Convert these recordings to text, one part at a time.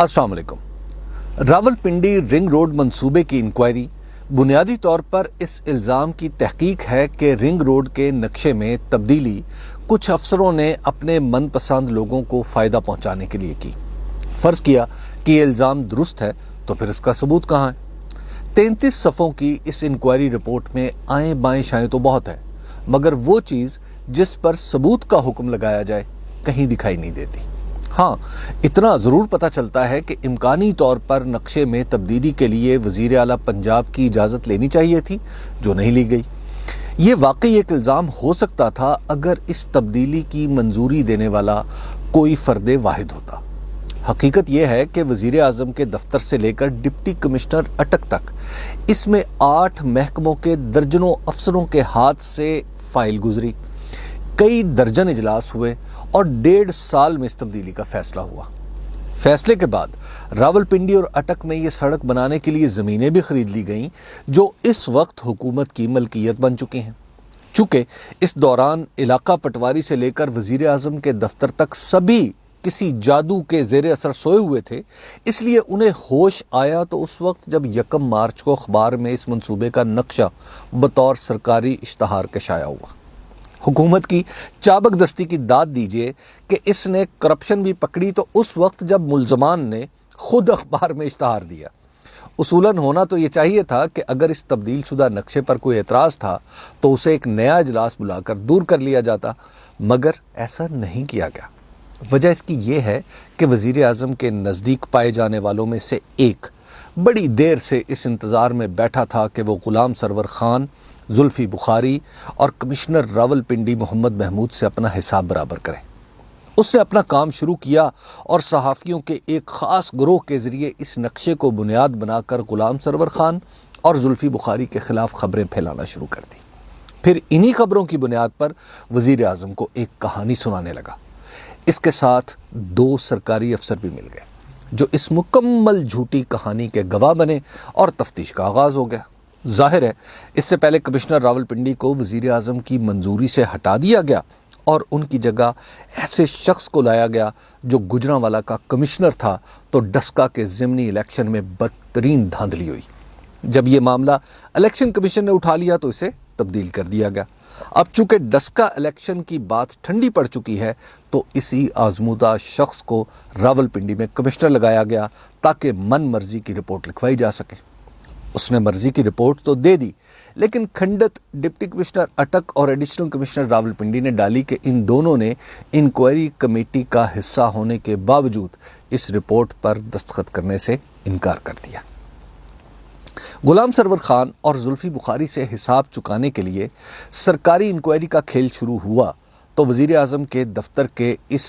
अस्सलाम वालेकुम। Rawalpindi ring road मंसूबे की इंक्वायरी बुनियादी तौर पर इस इल्ज़ाम की तहकीक है कि रिंग रोड के नक्शे में तब्दीली कुछ अफसरों ने अपने मनपसंद लोगों को फ़ायदा पहुंचाने के लिए की। फ़र्ज़ किया कि ये इल्ज़ाम दुरुस्त है तो फिर इसका सबूत कहाँ है? 33 सफ़ों की इस इंक्वायरी रिपोर्ट में आएँ बाएँ शाएँ तो बहुत है, मगर वो चीज़ जिस पर सबूत का हुक्म लगाया जाए कहीं दिखाई नहीं देती। हाँ, इतना ज़रूर पता चलता है कि इम्कानी तौर पर नक्शे में तब्दीली के लिए वज़ीर आला पंजाब की इजाज़त लेनी चाहिए थी, जो नहीं ली गई। ये वाकई एक इल्ज़ाम हो सकता था अगर इस तब्दीली की मंजूरी देने वाला कोई फ़र्द वाहिद होता। हकीकत यह है कि वज़ीर आज़म के दफ्तर से लेकर डिप्टी कमिश्नर अटक तक इसमें 8 महकमों के दर्जनों अफसरों के हाथ से फाइल गुजरी, कई दर्जन इजलास हुए और 1.5 साल में इस तब्दीली का फैसला हुआ। फैसले के बाद रावलपिंडी और अटक में ये सड़क बनाने के लिए ज़मीनें भी खरीद ली गईं, जो इस वक्त हुकूमत की मलकियत बन चुकी हैं। चूँकि इस दौरान इलाका पटवारी से लेकर वज़ीर आज़म के दफ्तर तक सभी किसी जादू के ज़ेरे असर सोए हुए थे, इसलिए उन्हें होश आया तो उस वक्त जब 1 मार्च को अखबार में इस मंसूबे का नक्शा बतौर सरकारी इश्तहार के शाया हुआ। हुकूमत की चाबक दस्ती की दाद दीजिए कि इसने करप्शन भी पकड़ी तो उस वक्त जब मुल्ज़मान ने खुद अखबार में इश्तहार दिया। उसूलन होना तो ये चाहिए था कि अगर इस तब्दील शुदा नक्शे पर कोई एतराज़ था तो उसे एक नया इजलास बुलाकर दूर कर लिया जाता, मगर ऐसा नहीं किया गया। वजह इसकी ये है कि वज़ीर आज़म के नज़दीक पाए जाने वालों में से एक बड़ी देर से इस इंतज़ार में बैठा था कि वो ग़ुलाम सरवर ख़ान, जुल्फ़ी बुखारी और कमिश्नर रावलपिंडी मोहम्मद महमूद से अपना हिसाब बराबर करें। उसने अपना काम शुरू किया और सहाफ़ियों के एक ख़ास ग्रोह के ज़रिए इस नक्शे को बुनियाद बनाकर ग़ुलाम सरवर ख़ान और जुल्फ़ी बुखारी के ख़िलाफ़ ख़बरें फैलाना शुरू कर दी। फिर इन्हीं ख़बरों की बुनियाद पर वज़ीर आज़म को एक कहानी सुनाने लगा। इसके साथ 2 सरकारी अफसर भी मिल गए जो इस मुकम्मल झूठी कहानी के गवाह बने और तफ्तीश का आगाज़ हो गया। ज़ाहिर है इससे पहले कमिश्नर रावलपिंडी को वज़ीर आज़म की मंजूरी से हटा दिया गया और उनकी जगह ऐसे शख्स को लाया गया जो गुजरांवाला का कमिश्नर था, तो डस्का के ज़िमनी इलेक्शन में बदतरीन धांधली हुई। जब ये मामला इलेक्शन कमीशन ने उठा लिया तो इसे तब्दील कर दिया गया। अब चूँकि डस्का इलेक्शन की बात ठंडी पड़ चुकी है तो इसी आजमूदा शख्स को रावलपिंडी में कमिश्नर लगाया गया ताकि मन मर्जी की रिपोर्ट लिखवाई जा सके। उसने मर्जी की रिपोर्ट तो दे दी, लेकिन खंडत डिप्टी कमिश्नर अटक और एडिशनल कमिश्नर रावलपिंडी ने डाली कि इन दोनों ने इंक्वायरी कमेटी का हिस्सा होने के बावजूद इस रिपोर्ट पर दस्तखत करने से इनकार कर दिया। ग़ुलाम सरवर ख़ान और जुल्फ़ी बुखारी से हिसाब चुकाने के लिए सरकारी इंक्वायरी का खेल शुरू हुआ तो वज़ीर आज़म के दफ्तर के इस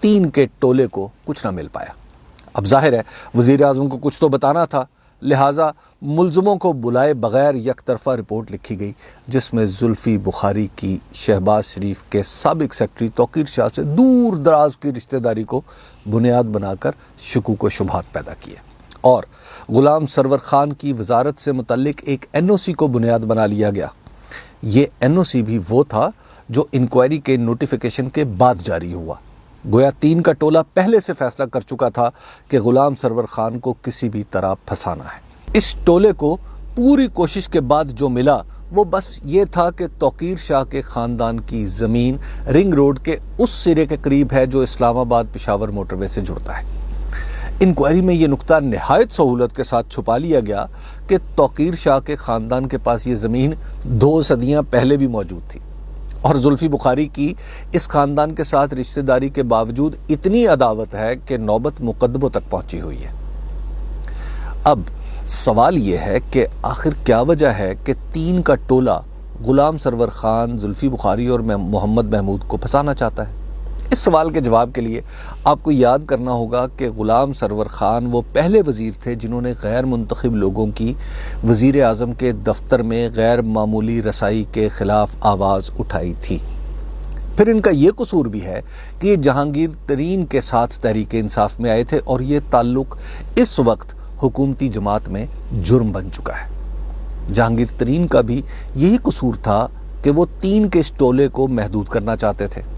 3 के टोले को कुछ ना मिल पाया। अब जाहिर है वज़ीर आज़म को कुछ तो बताना था, लिहाजा मुल्ज़मों को बुलाए बग़ैर यकतरफ़ा रिपोर्ट लिखी गई, जिसमें जुल्फ़ी बुखारी की शहबाज शरीफ के साबिक़ सेक्रेटरी तौक़ीर शाह से दूर दराज की रिश्तेदारी को बुनियाद बनाकर शकूक व शुबहात पैदा किए और ग़ुलाम सरवर ख़ान की वजारत से मुतल्लिक एक NOC को बुनियाद बना लिया गया। ये NOC भी वो था जो इंक्वायरी के नोटिफिकेशन के बाद जारी हुआ। गोया 3 का टोला पहले से फैसला कर चुका था कि ग़ुलाम सरवर ख़ान को किसी भी तरह फंसाना है। इस टोले को पूरी कोशिश के बाद जो मिला वो बस ये था कि तौक़ीर शाह के ख़ानदान की ज़मीन रिंग रोड के उस सिरे के करीब है जो इस्लामाबाद पेशावर मोटरवे से जुड़ता है। इंक्वायरी में ये नुक्ता नहायत सहूलत के साथ छुपा लिया गया कि तौक़ीर शाह के ख़ानदान के पास ये ज़मीन 2 सदियाँ पहले भी मौजूद थी और जुल्फ़ी बुखारी की इस ख़ानदान के साथ रिश्तेदारी के बावजूद इतनी अदावत है कि नौबत मुकद्दमों तक पहुंची हुई है। अब सवाल ये है कि आखिर क्या वजह है कि 3 का टोला ग़ुलाम सरवर ख़ान, जुल्फ़ी बुखारी और मोहम्मद महमूद को फंसाना चाहता है? इस सवाल के जवाब के लिए आपको याद करना होगा कि ग़ुलाम सरवर ख़ान वो पहले वज़ीर थे जिन्होंने गैर मुंतखब लोगों की वज़ीर आज़म के दफ्तर में गैर मामूली रसाई के ख़िलाफ़ आवाज़ उठाई थी। फिर इनका ये कसूर भी है कि ये जहांगीर तरीन के साथ तहरीक इंसाफ में आए थे और ये ताल्लुक़ इस वक्त हुकूमती जमात में जुर्म बन चुका है। जहांगीर तरीन का भी यही कसूर था कि वो 3 के इस टोले को महदूद करना चाहते थे।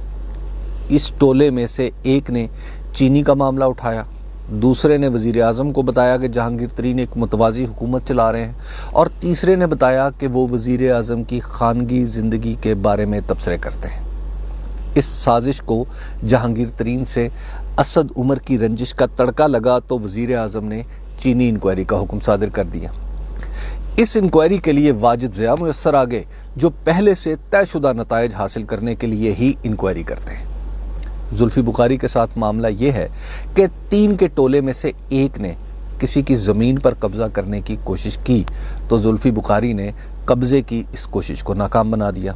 इस टोले में से एक ने चीनी का मामला उठाया, دوسرے نے وزیر اعظم کو بتایا کہ جہانگیر ترین ایک متوازی حکومت چلا رہے ہیں، اور تیسرے نے بتایا کہ وہ وزیر اعظم کی خانگی زندگی کے بارے میں تبصرے کرتے ہیں۔ اس سازش کو جہانگیر ترین سے اسد عمر کی رنجش کا تڑکا لگا تو وزیر اعظم نے چینی انکوائری کا حکم صادر کر دیا۔ اس انکوائری کے لیے واجد ضیاء میسر آ گئے، جو پہلے سے طے شدہ نتائج حاصل کرنے کے لیے ہی انکوائری کرتے ہیں۔ زلفی بخاری کے ساتھ معاملہ یہ ہے کہ 3 کے ٹولے میں سے ایک نے کسی کی زمین پر قبضہ کرنے کی کوشش کی تو زلفی بخاری نے قبضے کی اس کوشش کو ناکام بنا دیا۔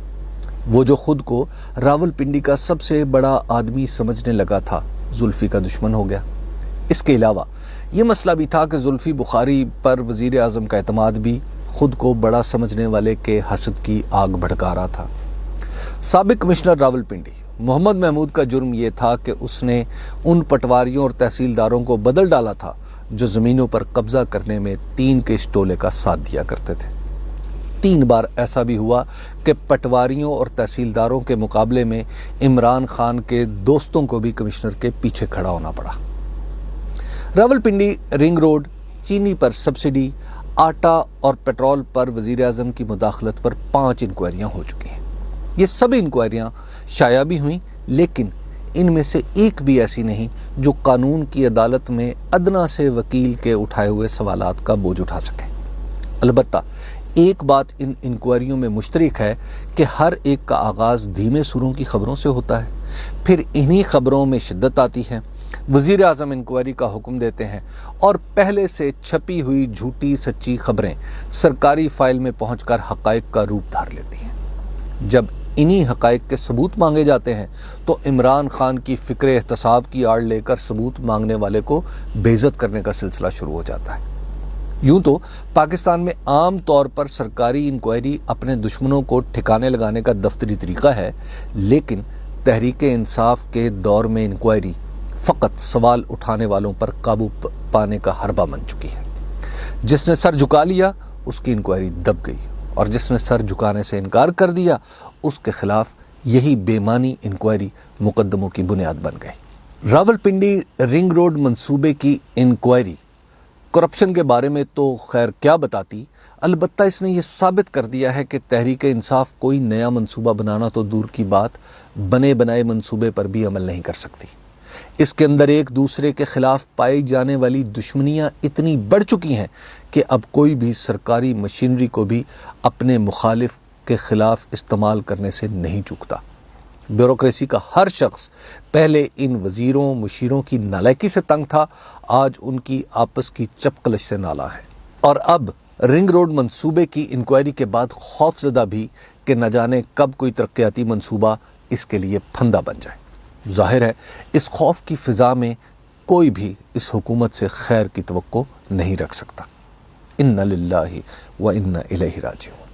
وہ جو خود کو راولپنڈی کا سب سے بڑا آدمی سمجھنے لگا تھا، زلفی کا دشمن ہو گیا۔ اس کے علاوہ یہ مسئلہ بھی تھا کہ زلفی بخاری پر وزیر اعظم کا اعتماد بھی خود کو بڑا سمجھنے والے کے حسد کی آگ بھڑکا رہا تھا۔ سابق کمشنر راولپنڈی محمد محمود کا جرم یہ تھا کہ اس نے ان پٹواریوں اور تحصیلداروں کو بدل ڈالا تھا جو زمینوں پر قبضہ کرنے میں 3 کے اس ٹولے کا ساتھ دیا کرتے تھے۔ 3 بار ایسا بھی ہوا کہ پٹواریوں اور تحصیلداروں کے مقابلے میں عمران خان کے دوستوں کو بھی کمشنر کے پیچھے کھڑا ہونا پڑا۔ راولپنڈی رنگ روڈ، چینی پر سبسڈی، آٹا اور پیٹرول پر وزیر اعظم کی مداخلت پر 5 انکوائریاں ہو چکی ہیں۔ یہ سب انکوائریاں شائع بھی ہوئیں، لیکن ان میں سے ایک بھی ایسی نہیں جو قانون کی عدالت میں ادنا سے وکیل کے اٹھائے ہوئے سوالات کا بوجھ اٹھا سکے۔ البتہ ایک بات ان انکوائریوں میں مشترک ہے کہ ہر ایک کا آغاز دھیمے سروں کی خبروں سے ہوتا ہے، پھر انہی خبروں میں شدت آتی ہے، وزیر اعظم انکوائری کا حکم دیتے ہیں اور پہلے سے چھپی ہوئی جھوٹی سچی خبریں سرکاری فائل میں پہنچ کر حقائق کا روپ دھار لیتی ہیں۔ جب انہی حقائق کے ثبوت مانگے جاتے ہیں تو عمران خان کی فکر احتساب کی آڑ لے کر ثبوت مانگنے والے کو بے عزت کرنے کا سلسلہ شروع ہو جاتا ہے۔ یوں تو پاکستان میں عام طور پر سرکاری انکوائری اپنے دشمنوں کو ٹھکانے لگانے کا دفتری طریقہ ہے، لیکن تحریک انصاف کے دور میں انکوائری فقط سوال اٹھانے والوں پر قابو پانے کا حربہ بن چکی ہے۔ جس نے سر جھکا لیا اس کی انکوائری دب گئی، اور جس نے سر جھکانے سے انکار کر دیا اس کے خلاف یہی بے معنی انکوائری مقدموں کی بنیاد بن گئی۔ راولپنڈی رنگ روڈ منصوبے کی انکوائری کرپشن کے بارے میں تو خیر کیا بتاتی، البتہ اس نے یہ ثابت کر دیا ہے کہ تحریک انصاف کوئی نیا منصوبہ بنانا تو دور کی بات، بنے بنائے منصوبے پر بھی عمل نہیں کر سکتی۔ اس کے اندر ایک دوسرے کے خلاف پائی جانے والی دشمنیاں اتنی بڑھ چکی ہیں کہ اب کوئی بھی سرکاری مشینری کو بھی اپنے مخالف کے خلاف استعمال کرنے سے نہیں چوکتا۔ بیوروکریسی کا ہر شخص پہلے ان وزیروں مشیروں کی نالائکی سے تنگ تھا، آج ان کی آپس کی چپقلش سے نالاں ہے، اور اب رنگ روڈ منصوبے کی انکوائری کے بعد خوف زدہ بھی کہ نہ جانے کب کوئی ترقیاتی منصوبہ اس کے لیے پھندا بن جائے۔ ظاہر ہے اس خوف کی فضا میں کوئی بھی اس حکومت سے خیر کی توقع نہیں رکھ سکتا۔ انا للہ و انا الیہ راجعون۔